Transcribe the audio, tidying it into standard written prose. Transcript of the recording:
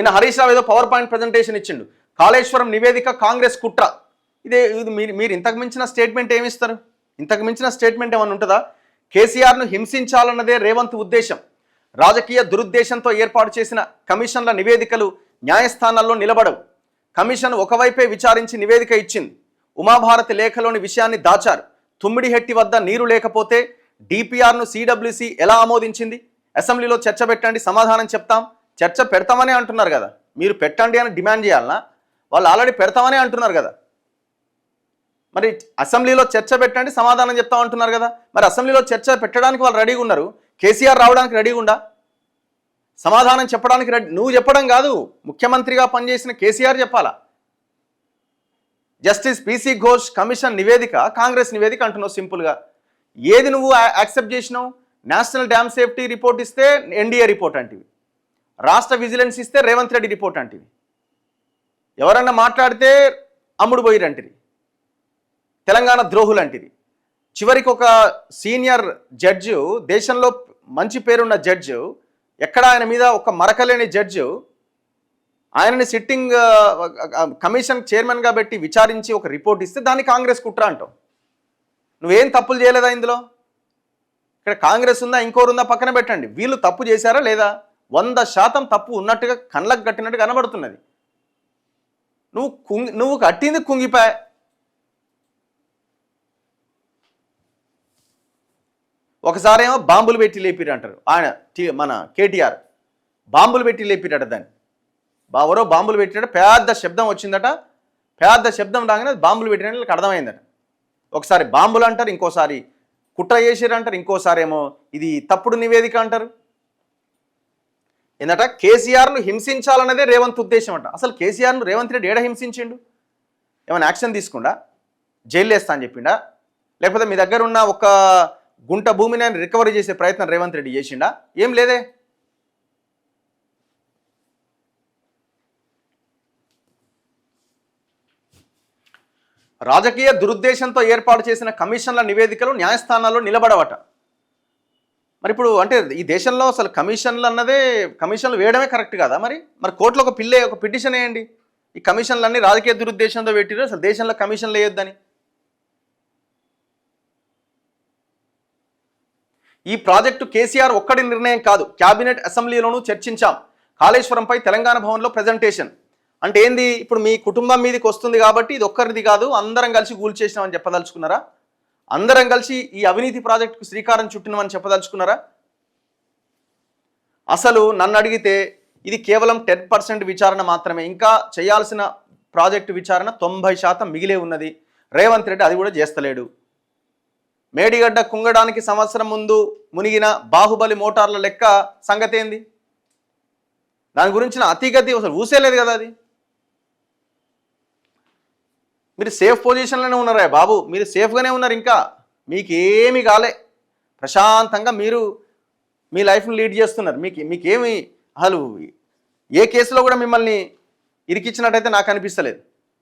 నిన్న హరీష్ రావు ఏదో power point presentation ఇచ్చిండు. కాళేశ్వరం నివేదిక కాంగ్రెస్ కుట్ర. ఇది మీరు ఇంతకు మించిన స్టేట్మెంట్ ఏమిస్తారు? ఇంతకు మించిన స్టేట్మెంట్ ఏమన్నా ఉంటుందా? కేసీఆర్ను హింసించాలన్నదే రేవంత్ ఉద్దేశం. రాజకీయ దురుద్దేశంతో ఏర్పాటు చేసిన కమిషన్ల నివేదికలు న్యాయస్థానాల్లో నిలబడవు. కమిషన్ ఒకవైపే విచారించి నివేదిక ఇచ్చింది. ఉమాభారతి లేఖలోని విషయాన్ని దాచారు. తుమ్మిడిహెట్టి వద్ద నీరు లేకపోతే డిపిఆర్ను సిడబ్ల్యూసి ఎలా ఆమోదించింది? అసెంబ్లీలో చర్చ పెట్టండి, సమాధానం చెప్తాం. చర్చ పెడతామని అంటున్నారు కదా, మీరు పెట్టండి అని డిమాండ్ చేయాలనా? వాళ్ళు ఆల్రెడీ పెడతామని అంటున్నారు కదా. మరి అసెంబ్లీలో చర్చ పెట్టండి, సమాధానం చెప్తాం అంటున్నారు కదా. మరి అసెంబ్లీలో చర్చ పెట్టడానికి వాళ్ళు రెడీగా ఉన్నారు. కేసీఆర్ రావడానికి రెడీగా ఉండా? సమాధానం చెప్పడానికి రెడీ? నువ్వు చెప్పడం కాదు, ముఖ్యమంత్రిగా పనిచేసిన కేసీఆర్ చెప్పాలా. జస్టిస్ పిసి ఘోష్ కమిషన్ నివేదిక కాంగ్రెస్ నివేదిక అంటున్నావు సింపుల్గా. ఏది నువ్వు యాక్సెప్ట్ చేసినావు? నేషనల్ డ్యామ్ సేఫ్టీ రిపోర్ట్ ఇస్తే ఎన్డీఏ రిపోర్ట్ అంటివి, రాష్ట్ర విజిలెన్స్ ఇస్తే రేవంత్ రెడ్డి రిపోర్ట్ అంటివి, ఎవరన్నా మాట్లాడితే అమ్ముడు పోయిరంటివి, తెలంగాణ ద్రోహులు అంటివి. చివరికి ఒక సీనియర్ జడ్జు, దేశంలో మంచి పేరున్న జడ్జు, ఎక్కడ ఆయన మీద ఒక మరకలేని జడ్జు, ఆయనని సిట్టింగ్ కమిషన్ చైర్మన్గా పెట్టి విచారించి ఒక రిపోర్ట్ ఇస్తే దాన్ని కాంగ్రెస్ కుట్ర అంటావు. నువ్వేం తప్పులు చేయలేదా ఇందులో? ఇక్కడ కాంగ్రెస్ ఉందా ఇంకోరుందా పక్కన పెట్టండి. వీళ్ళు తప్పు చేశారా లేదా? 100% తప్పు ఉన్నట్టుగా కళ్ళకు కట్టినట్టు కనబడుతున్నది. నువ్వు కట్టింది కుంగిపాయ. ఒకసారేమో బాంబులు పెట్టి లేపిరు అంటారు ఆయన, మన కేటీఆర్ బాంబులు పెట్టి లేపిరట. దాన్ని ఎవరో బాంబులు పెట్టినట్టు పెద్ద శబ్దం వచ్చిందట. పెద్ద శబ్దం రాగానే బాంబులు పెట్టినట్టు వాళ్ళకి అర్థమైందట. ఒకసారి బాంబులు అంటారు, ఇంకోసారి కుట్ర చేసిరు అంటారు, ఇంకోసారి ఏమో ఇది తప్పుడు నివేదిక అంటారు. ఏంటంట కేసీఆర్ను హింసించాలన్నదే రేవంత్ ఉద్దేశం అంట. అసలు కేసీఆర్ను రేవంత్ రెడ్డి ఏడ హింసించిండు? ఏమైనా యాక్షన్ తీసుకుండా జైలు వేస్తా అని చెప్పిండా? లేకపోతే మీ దగ్గర ఉన్న ఒక గుంట భూమిని రికవరీ చేసే ప్రయత్నం రేవంత్ రెడ్డి చేసిండా? ఏం లేదే. రాజకీయ దురుద్దేశంతో ఏర్పాటు చేసిన కమిషన్ల నివేదికలు న్యాయస్థానాల్లో నిలబడవట. మరి ఇప్పుడు అంటే ఈ దేశంలో అసలు కమిషన్లు వేయడమే కరెక్ట్ కదా? మరి కోర్టులో ఒక పిటిషన్ వేయండి, ఈ కమిషన్లన్నీ రాజకీయ దురుద్దేశంతో పెట్టిరు, అసలు దేశంలో కమిషన్లు వేయొద్దని. ఈ ప్రాజెక్టు కేసీఆర్ ఒక్కడి నిర్ణయం కాదు, క్యాబినెట్ అసెంబ్లీలోనూ చర్చించాం. కాళేశ్వరంపై తెలంగాణ భవన్లో ప్రజెంటేషన్. అంటే ఏంది? ఇప్పుడు మీ కుటుంబం మీదకి వస్తుంది కాబట్టి ఇది ఒక్కరిది కాదు, అందరం కలిసి కూల్చేసినామని చెప్పదలుచుకున్నారా? అందరం కలిసి ఈ అవినీతి ప్రాజెక్టుకు శ్రీకారం చుట్టినామని చెప్పదలుచుకున్నారా? అసలు నన్ను అడిగితే ఇది కేవలం 10% విచారణ మాత్రమే. ఇంకా చేయాల్సిన ప్రాజెక్టు విచారణ 90% మిగిలే ఉన్నది. రేవంత్ రెడ్డి అది కూడా చేస్తలేడు. మేడిగడ్డ కుంగడానికి సంవత్సరం ముందు మునిగిన బాహుబలి మోటార్ల లెక్క సంగతి ఏంది? దాని గురించిన అతిగతి అసలు ఊసేలేదు కదా. అది మీరు సేఫ్ పొజిషన్లోనే ఉన్నారా బాబు? మీరు సేఫ్గానే ఉన్నారు, ఇంకా మీకేమీ కాలే, ప్రశాంతంగా మీరు మీ లైఫ్ని లీడ్ చేస్తున్నారు. మీకేమి అసలు ఏ కేసులో కూడా మిమ్మల్ని ఇరికిచ్చినట్టయితే నాకు అనిపిస్తలేదు.